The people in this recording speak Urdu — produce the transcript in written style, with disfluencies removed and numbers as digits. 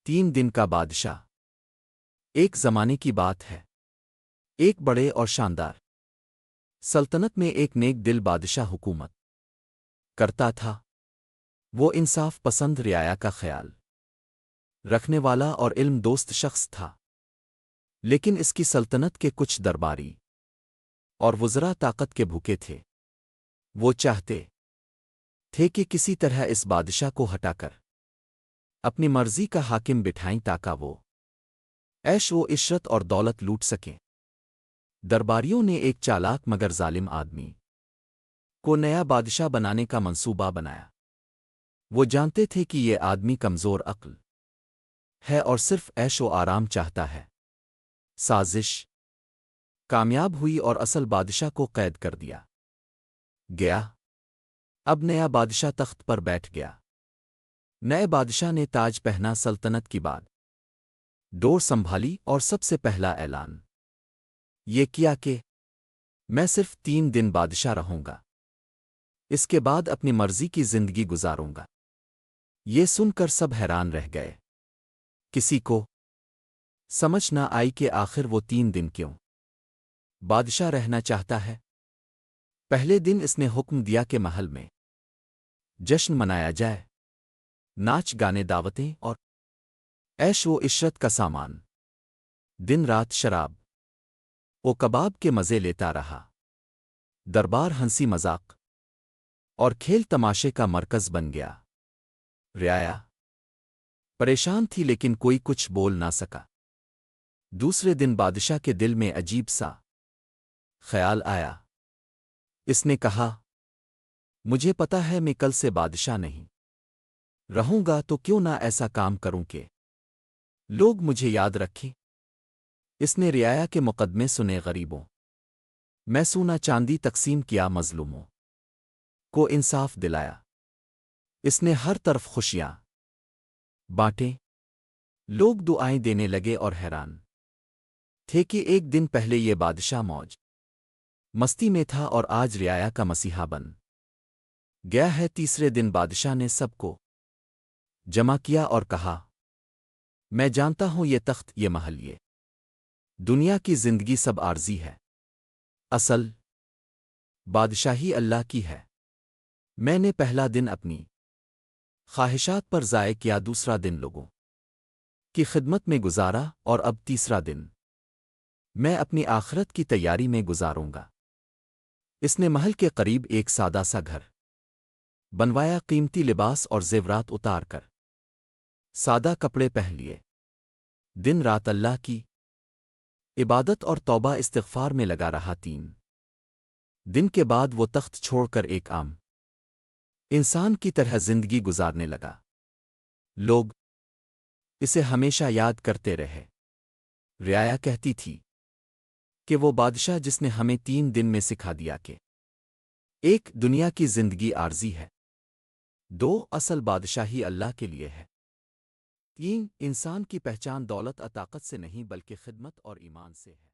3 دن کا بادشاہ۔ ایک زمانے کی بات ہے، ایک بڑے اور شاندار سلطنت میں ایک نیک دل بادشاہ حکومت کرتا تھا۔ وہ انصاف پسند رعایا کا خیال رکھنے والا اور علم دوست شخص تھا، لیکن اس کی سلطنت کے کچھ درباری اور وزراء طاقت کے بھوکے تھے۔ وہ چاہتے تھے کہ کسی طرح اس بادشاہ کو ہٹا کر اپنی مرضی کا حاکم بٹھائیں تاکہ وہ عیش و عشرت اور دولت لوٹ سکیں۔ درباریوں نے ایک چالاک مگر ظالم آدمی کو نیا بادشاہ بنانے کا منصوبہ بنایا۔ وہ جانتے تھے کہ یہ آدمی کمزور عقل ہے اور صرف عیش و آرام چاہتا ہے۔ سازش کامیاب ہوئی اور اصل بادشاہ کو قید کر دیا گیا۔ اب نیا بادشاہ تخت پر بیٹھ گیا۔ نئے بادشاہ نے تاج پہنا، سلطنت کی بات ڈور سنبھالی اور سب سے پہلا اعلان یہ کیا کہ میں صرف 3 دن بادشاہ رہوں گا، اس کے بعد اپنی مرضی کی زندگی گزاروں گا۔ یہ سن کر سب حیران رہ گئے۔ کسی کو سمجھ نہ آئی کہ آخر وہ 3 دن کیوں بادشاہ رہنا چاہتا ہے۔ پہلے دن اس نے حکم دیا کہ محل میں جشن منایا جائے، ناچ گانے، دعوتیں اور عیش و عشرت کا سامان۔ دن رات شراب و کباب کے مزے لیتا رہا۔ دربار ہنسی مذاق اور کھیل تماشے کا مرکز بن گیا۔ رعایا پریشان تھی لیکن کوئی کچھ بول نہ سکا۔ دوسرے دن بادشاہ کے دل میں عجیب سا خیال آیا۔ اس نے کہا، مجھے پتا ہے میں کل سے بادشاہ نہیں رہوں گا، تو کیوں نہ ایسا کام کروں کہ لوگ مجھے یاد رکھیں۔ اس نے رعایا کے مقدمے سنے، غریبوں میں سونا چاندی تقسیم کیا، مظلوموں کو انصاف دلایا۔ اس نے ہر طرف خوشیاں بانٹیں۔ لوگ دعائیں دینے لگے اور حیران تھے کہ ایک دن پہلے یہ بادشاہ موج مستی میں تھا اور آج رعایا کا مسیحا بن گیا ہے۔ تیسرے دن بادشاہ نے سب کو جمع کیا اور کہا، میں جانتا ہوں یہ تخت، یہ محل، یہ دنیا کی زندگی سب عارضی ہے، اصل بادشاہی اللہ کی ہے۔ میں نے پہلا دن اپنی خواہشات پر ضائع کیا، دوسرا دن لوگوں کی خدمت میں گزارا، اور اب تیسرا دن میں اپنی آخرت کی تیاری میں گزاروں گا۔ اس نے محل کے قریب ایک سادہ سا گھر بنوایا، قیمتی لباس اور زیورات اتار کر سادہ کپڑے پہن لیے۔ دن رات اللہ کی عبادت اور توبہ استغفار میں لگا رہا۔ 3 دن کے بعد وہ تخت چھوڑ کر ایک عام انسان کی طرح زندگی گزارنے لگا۔ لوگ اسے ہمیشہ یاد کرتے رہے۔ رعایا کہتی تھی کہ وہ بادشاہ جس نے ہمیں 3 دن میں سکھا دیا کہ 1 دنیا کی زندگی عارضی ہے، 2 اصل بادشاہی اللہ کے لیے ہے، 3 انسان کی پہچان دولت اور طاقت سے نہیں بلکہ خدمت اور ایمان سے ہے۔